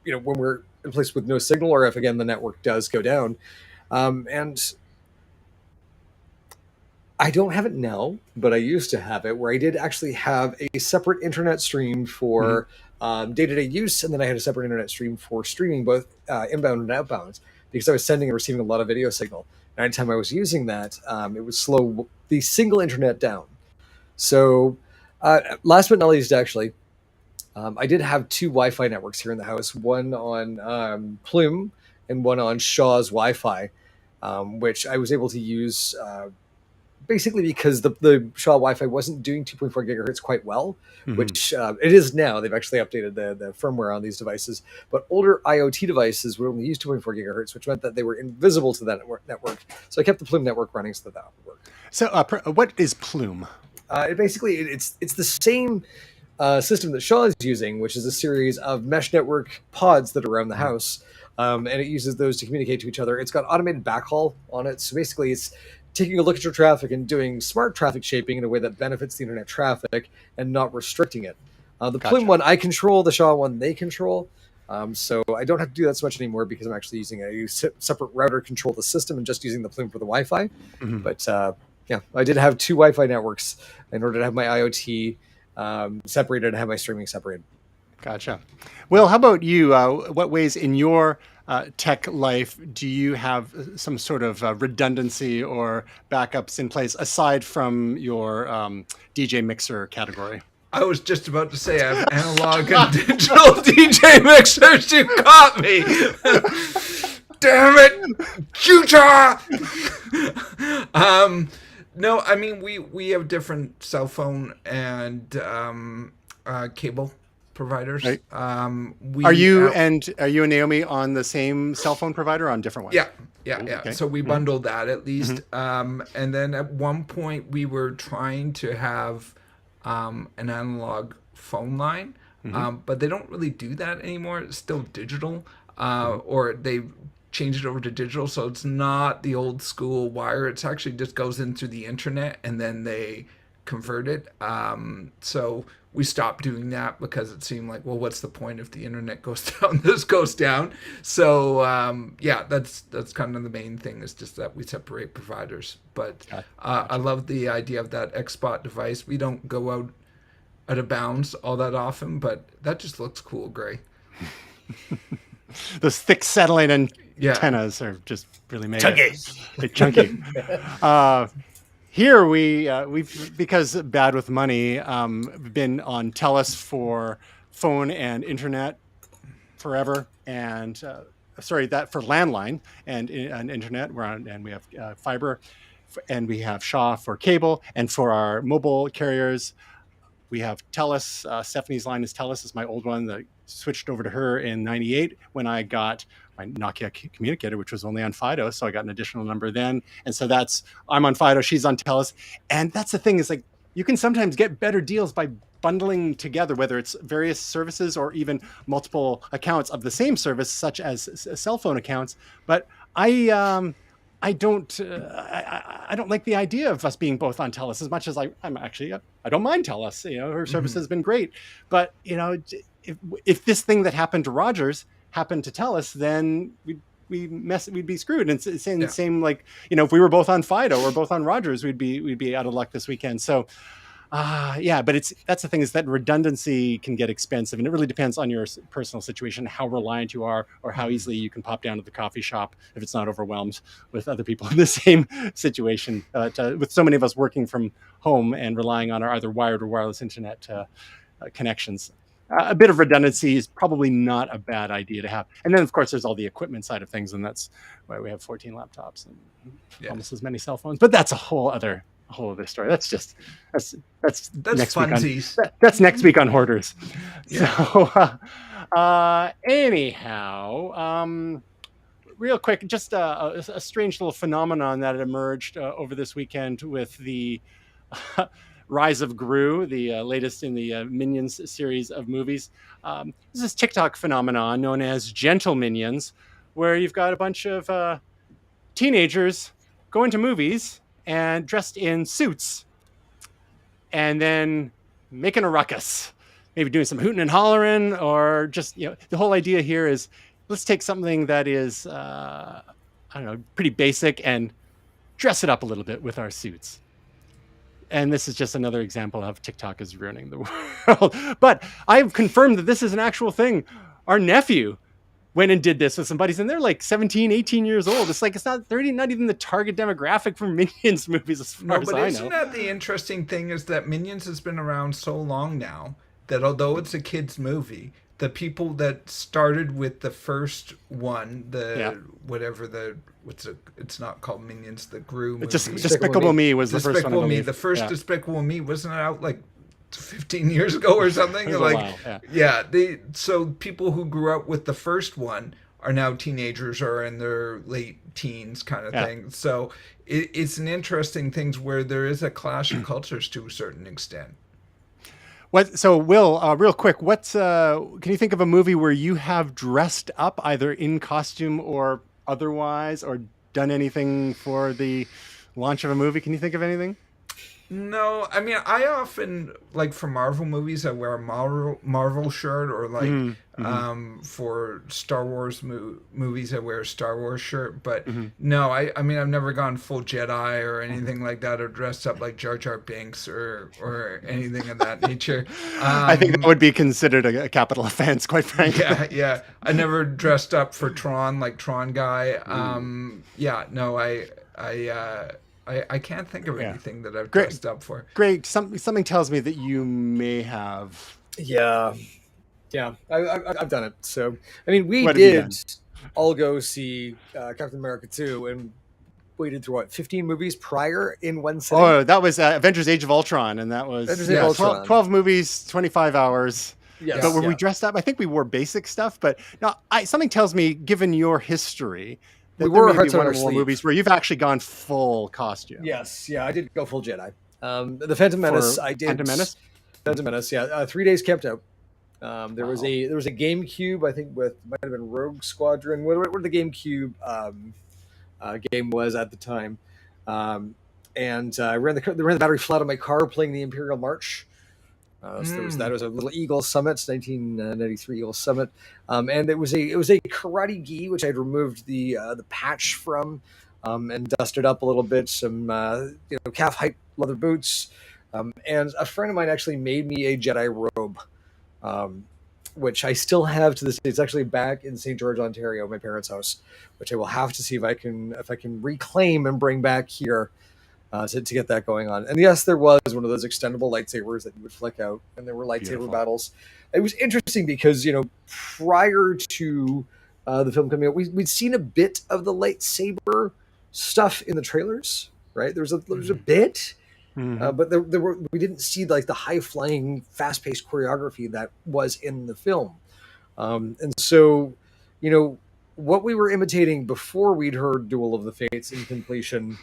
when we're in a place with no signal, or if again the network does go down. And I don't have it now, but I used to have it, where I did actually have a separate internet stream Mm-hmm. for day-to-day use, and then I had a separate internet stream for streaming both inbound and outbound, because I was sending and receiving a lot of video signal. And anytime I was using that, it would slow the single internet down. So last but not least, actually, I did have two Wi-Fi networks here in the house, one on Plume and one on Shaw's Wi-Fi, which I was able to use basically because the Shaw Wi-Fi wasn't doing 2.4 gigahertz quite well, Mm-hmm. which it is now. They've actually updated the firmware on these devices, but older IoT devices would only use 2.4 gigahertz, which meant that they were invisible to that network. So I kept the Plume network running so that would work. So, what is Plume? It's the same system that Shaw is using, which is a series of mesh network pods that are around the house, and it uses those to communicate to each other. It's got automated backhaul on it, so basically it's taking a look at your traffic and doing smart traffic shaping in a way that benefits the internet traffic and not restricting it. The Plume Gotcha. one I control, the Shaw one they control. So I don't have to do that so much anymore because I'm actually using a separate router to control the system and just using the Plume for the Wi-Fi. Mm-hmm. But yeah, I did have two Wi-Fi networks in order to have my IoT separated and have my streaming separated. Gotcha. Will, how about you? What ways in your tech life do you have some sort of redundancy or backups in place aside from your DJ mixer category? I was just about to say I have analog and digital DJ mixers. You caught me. Damn it, future. No, I mean we have different cell phone and cable providers. Right. We Are you and Naomi on the same cell phone provider or on different ones? Yeah. Okay. So we bundled that at least. And then at one point we were trying to have an analog phone line, but they don't really do that anymore. It's still digital, or they changed it over to digital, so it's not the old school wire. It's actually just goes in through the internet and then they convert it. So we stopped doing that because it seemed like, well, what's the point if the internet goes down? This goes down. So yeah, that's kind of the main thing, is just that we separate providers. But I love the idea of that XSpot device. We don't go out of bounds all that often, but that just looks cool, Gray. Those thick satellite antennas are just really made chunky. Here we've, because bad with money, been on TELUS for phone and internet forever, and that for landline and internet. We're on, and we have fiber, and we have Shaw for cable, and for our mobile carriers, we have TELUS. Stephanie's line is TELUS. Is my old one that switched over to her in '98 when I got my Nokia communicator, which was only on Fido. So I got an additional number then. And so I'm on Fido, she's on TELUS. And that's the thing, is like, you can sometimes get better deals by bundling together, whether it's various services or even multiple accounts of the same service, such as cell phone accounts. But I don't like the idea of us being both on TELUS, as much as I don't mind TELUS. Her service has been great. But if this thing that happened to Rogers happened to TELUS, then we'd be screwed. And it's in the same, like, if we were both on Fido or both on Rogers, we'd be out of luck this weekend. So but that's the thing, is that redundancy can get expensive, and it really depends on your personal situation, how reliant you are, or how easily you can pop down to the coffee shop if it's not overwhelmed with other people in the same situation. With so many of us working from home and relying on our either wired or wireless internet connections, a bit of redundancy is probably not a bad idea to have. And then, of course, there's all the equipment side of things, and that's why we have 14 laptops and almost as many cell phones. But that's a whole other whole other story. That's That's next week funsies. that's next week on Hoarders. Yeah. So anyhow, real quick, just a strange little phenomenon that emerged over this weekend with the Rise of Gru, the latest in the Minions series of movies. This is TikTok phenomenon known as GentleMinions, where you've got a bunch of teenagers going to movies and dressed in suits and then making a ruckus, maybe doing some hooting and hollering, or just, the whole idea here is let's take something that is, I don't know, pretty basic and dress it up a little bit with our suits. And this is just another example of TikTok is ruining the world. But I've confirmed that this is an actual thing. Our nephew went and did this with some buddies, and they're like 17, 18 years old. It's like, they're not even the target demographic for Minions movies as far as I know. Isn't that the interesting thing is that Minions has been around so long now that although it's a kid's movie, the people that started with the first one, it's not called Minions, the Gru movie. Despicable Me was the first one. Despicable Me. The first Despicable Me wasn't out like 15 years ago or something. So people who grew up with the first one are now teenagers or in their late teens kind of thing. So it's an interesting thing where there is a clash of cultures to a certain extent. So Will, real quick, can you think of a movie where you have dressed up either in costume or otherwise, or done anything for the launch of a movie? Can you think of anything? No, I mean, I often, like for Marvel movies, I wear a Marvel shirt, or like for Star Wars movies, I wear a Star Wars shirt. But no, I mean, I've never gone full Jedi or anything like that, or dressed up like Jar Jar Binks or anything of that nature. I think that would be considered a capital offense, quite frankly. Yeah. I never dressed up for Tron, like Tron guy. I can't think of anything that I've dressed up for. Greg, something tells me that you may have. Yeah, I've done it. So, I mean, we did all go see Captain America 2 and waited through 15 movies prior in one sitting? Oh, that was Avengers Age of Ultron, and that was 12 movies, 25 hours. Yes. But were we dressed up? I think we wore basic stuff, but no, something tells me, given your history, we were Hearts on one Our of the Sleeve movies where you've actually gone full costume. Yes, I did go full Jedi. The Phantom Menace, I did. Phantom Menace, 3 days camped out. There was a GameCube, I think, might have been Rogue Squadron. What the GameCube game was at the time, and I ran the battery flat on my car playing the Imperial March. So there was that. It was a little Eagle Summit, 1993 Eagle Summit, and it was a karate gi, which I'd removed the patch from, and dusted up a little bit. Some calf height leather boots, and a friend of mine actually made me a Jedi robe, which I still have to this day. It's actually back in St. George, Ontario, my parents' house, which I will have to see if I can reclaim and bring back here. To get that going on. And yes, there was one of those extendable lightsabers that you would flick out, and there were lightsaber battles. It was interesting because, prior to the film coming out, we'd seen a bit of the lightsaber stuff in the trailers, right? There was a bit, but we didn't see like the high-flying, fast-paced choreography that was in the film. And so, what we were imitating before we'd heard Duel of the Fates in completion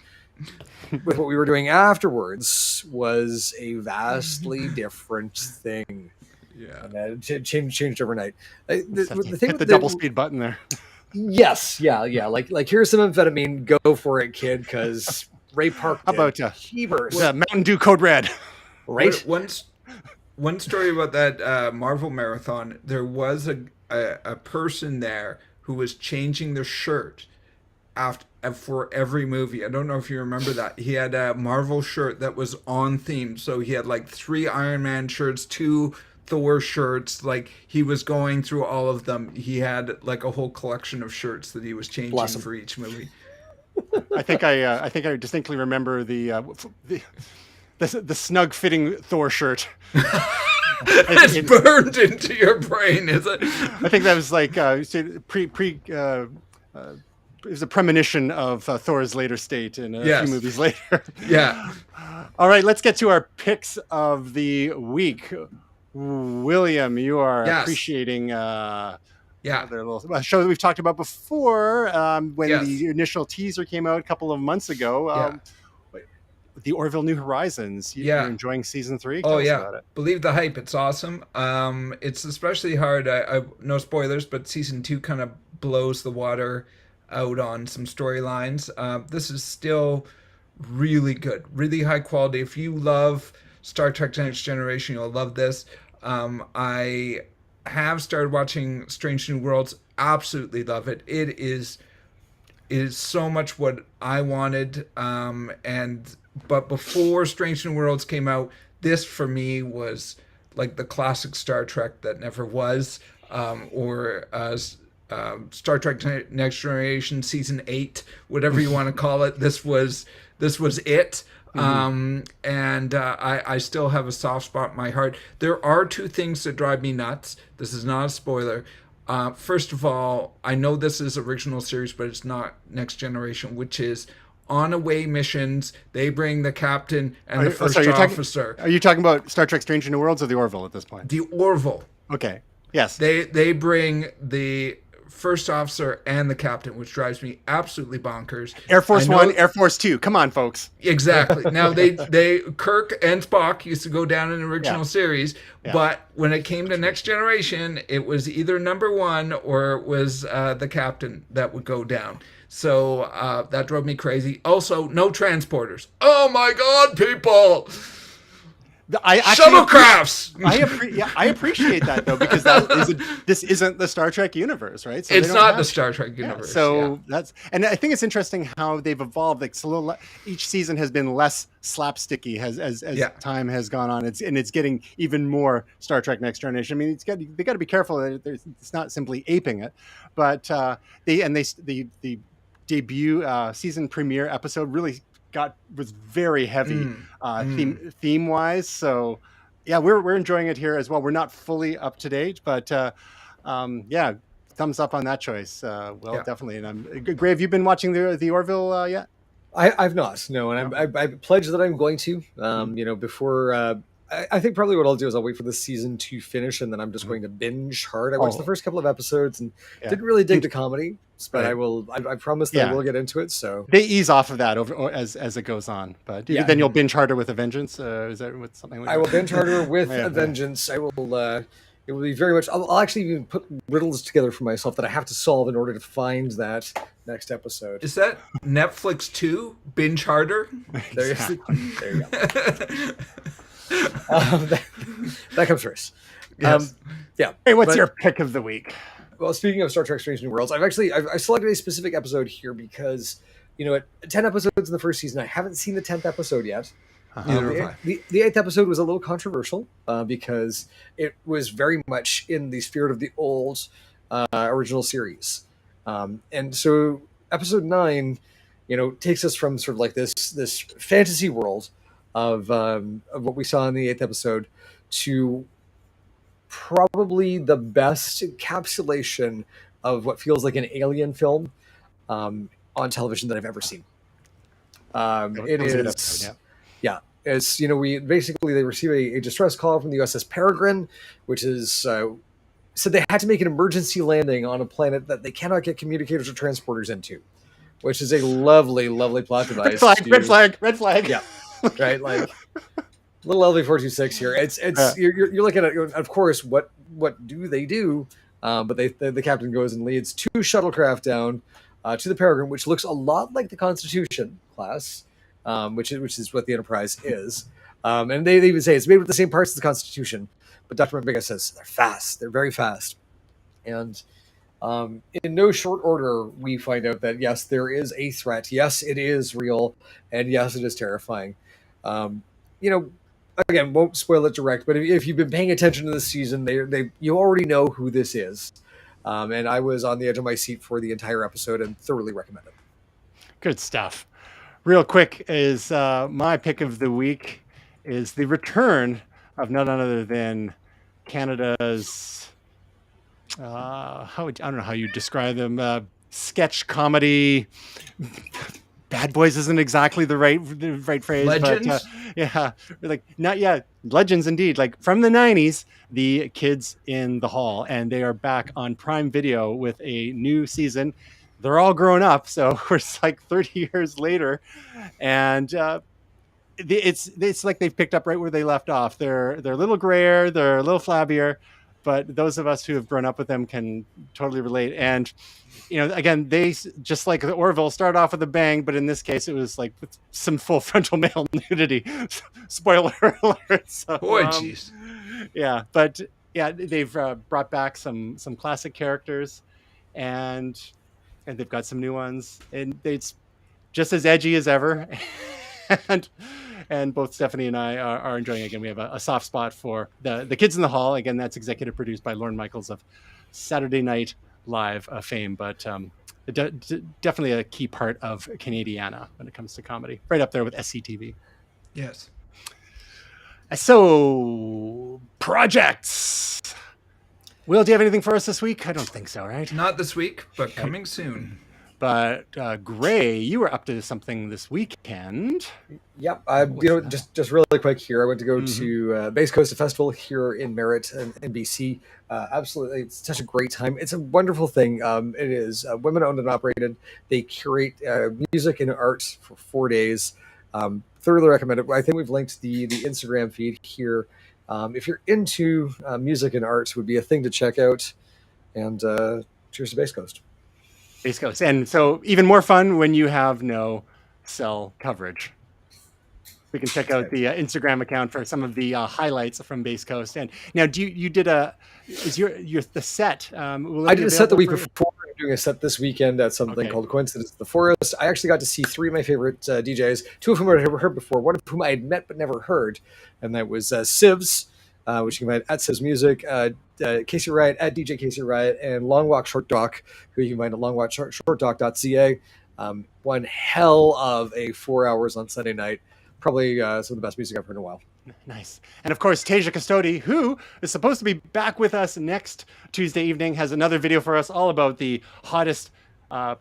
with what we were doing afterwards was a vastly different thing. Yeah, and it changed overnight. Hit the double speed button there. Yes, yeah. Like here's some amphetamine. Go for it, kid. Because Ray Park. How about Mountain Dew Code Red? Right. One story about that Marvel marathon. There was a person there who was changing their shirt for every movie. I don't know if you remember that. He had a Marvel shirt that was on theme. So he had like 3 Iron Man shirts, 2 Thor shirts. Like he was going through all of them. He had like a whole collection of shirts that he was changing for each movie. I think I distinctly remember the snug fitting Thor shirt. It's burned into your brain, is it? I think that was like it was a premonition of Thor's later state in a few movies later. Yeah. All right, let's get to our picks of the week. William, you are Yes. appreciating Yeah. another little show that we've talked about before when Yes. the initial teaser came out a couple of months ago. Yeah. The Orville New Horizons. You're Yeah. enjoying season 3? Oh Tell us yeah. about it. Believe the hype. It's awesome. It's especially hard. I no spoilers, but season 2 kind of blows the water out on some storylines. This is still really good, really high quality. If you love Star Trek Next Generation, you'll love this. I have started watching Strange New Worlds. Absolutely love it. It is so much what I wanted. But before Strange New Worlds came out, this for me was like the classic Star Trek that never was, or Star Trek Next Generation season 8, whatever you want to call it. This was it. And I still have a soft spot in my heart. There are two things that drive me nuts. This is not a spoiler. First of all, I know this is original series, but it's not Next Generation, which is on away missions. They bring the captain and the first officer. Are you talking about Star Trek Strange New Worlds or the Orville at this point? The Orville. Okay. Yes. They bring the first officer and the captain, which drives me absolutely bonkers. Air Force One, Air Force Two. Come on, folks. Exactly. Now they Kirk and Spock used to go down in the original series, but when it came to Next Generation, it was either number 1 or it was the captain that would go down. So that drove me crazy. Also, no transporters. Oh my God, people! Shuttlecrafts. I appreciate that though, because this isn't the Star Trek universe, right? So it's not the Star Trek universe. And I think it's interesting how they've evolved. Like each season has been less slapsticky as time has gone on. It's getting even more Star Trek Next Generation. I mean, they got to be careful that it's not simply aping it, but the debut season premiere episode really was very heavy theme wise. So yeah, we're enjoying it here as well. We're not fully up to date, but thumbs up on that choice. Definitely. And Gray, have you been watching the Orville yet? I've not, no, and I pledge that I'm going to. Before I think probably what I'll do is I'll wait for the season to finish, and then I'm just going to binge hard. I watched the first couple of episodes and didn't really dig the comedy, but I promise that I will get into it. So they ease off of that as it goes on, but then you'll binge harder with a vengeance. Is that what something like that? I will binge harder with a vengeance. I will. It will be very much. I'll actually even put riddles together for myself that I have to solve in order to find that next episode. Is that Netflix 2? Binge harder? There you go. That comes first. Yes. Hey, what's your pick of the week? Well, speaking of Star Trek Strange New Worlds, I selected a specific episode here because, at 10 episodes in the first season, I haven't seen the 10th episode yet. The 8th episode was a little controversial because it was very much in the spirit of the old original series. And so episode 9, takes us from sort of like this fantasy world of what we saw in the 8th episode to probably the best encapsulation of what feels like an alien film on television that I've ever seen. It is, it's, they receive a distress call from the USS Peregrine, which is said they had to make an emergency landing on a planet that they cannot get communicators or transporters into, which is a lovely, lovely plot device. Red flag. Yeah, right. Like little LV-426 here. It's you're looking at, of course, what do they do? But the captain goes and leads 2 shuttlecraft down to the Peregrine, which looks a lot like the Constitution class, which is what the Enterprise is. And they even say it's made with the same parts as the Constitution. But Dr. Mbenga says they're fast. They're very fast. And in no short order, we find out that, yes, there is a threat. Yes, it is real. And yes, it is terrifying. Again, won't spoil it direct, but if you've been paying attention to this season, you already know who this is. And I was on the edge of my seat for the entire episode and thoroughly recommend it. Good stuff. Real quick is my pick of the week is the return of none other than Canada's I don't know how you describe them, sketch comedy bad boys isn't exactly the right phrase, Legends? but yeah, like not yet. Legends indeed. Like from the 90s, the kids in the hall, and they are back on Prime Video with a new season. They're all grown up, so it's like 30 years later, and it's like they've picked up right where they left off. They're a little grayer, they're a little flabbier, but those of us who have grown up with them can totally relate. And again, they just like the Orville start off with a bang, but in this case, it was like with some full frontal male nudity. Spoiler alert. So, Boy, jeez. yeah, but yeah, they've brought back some classic characters, and they've got some new ones, and it's just as edgy as ever. and both Stephanie and I are enjoying it. Again, we have a soft spot for the kids in the hall. Again, that's executive produced by Lorne Michaels of Saturday Night Live fame, but definitely a key part of Canadiana when it comes to comedy, right up there with SCTV. Yes. So, projects. Will, do you have anything for us this week? I don't think so, right? Not this week, but coming soon. But Gray, you were up to something this weekend. Yep. Just really quick here. I went to go to Base Coast Festival here in Merritt in BC. Absolutely, it's such a great time. It's a wonderful thing. It is women owned and operated. They curate music and art for 4 days. Thoroughly recommend it. I think we've linked the Instagram feed here. If you're into music and art, it would be a thing to check out. And cheers to Base Coast. Base Coast. And so even more fun when you have no cell coverage. We can check out the Instagram account for some of the highlights from Base Coast. And now, you did the set? I did a set the week before. I'm doing a set this weekend at something called Coincidence in the Forest. I actually got to see 3 of my favorite DJs, 2 of whom I'd never heard before, one of whom I had met but never heard, and that was Sivs, which you can find at Sivs Music, Casey Riot at DJ Casey Riot, and Long Walk Short Doc, who you can find at longwalkshortdoc.ca. One hell of a 4 hours on Sunday night. Probably some of the best music I've heard in a while. Nice. And of course, Tasia Custodi, who is supposed to be back with us next Tuesday evening, has another video for us all about the hottest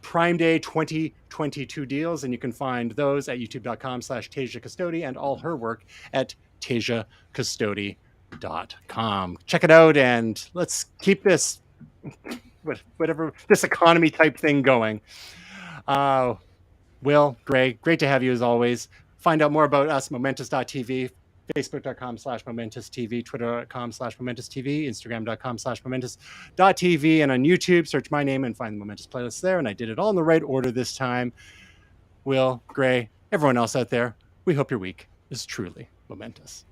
Prime Day 2022 deals. And you can find those at youtube.com/Tasia Custodi and all her work at TasiaCustodi.com. Check it out, and let's keep this, whatever, this economy type thing going. Will, Gray, great to have you as always. Find out more about us, momentous.tv, facebook.com/momentous.tv, twitter.com/momentous.tv, instagram.com/momentous.tv, and on YouTube, search my name and find the Momentous playlist there. And I did it all in the right order this time. Will, Gray, everyone else out there, we hope your week is truly momentous.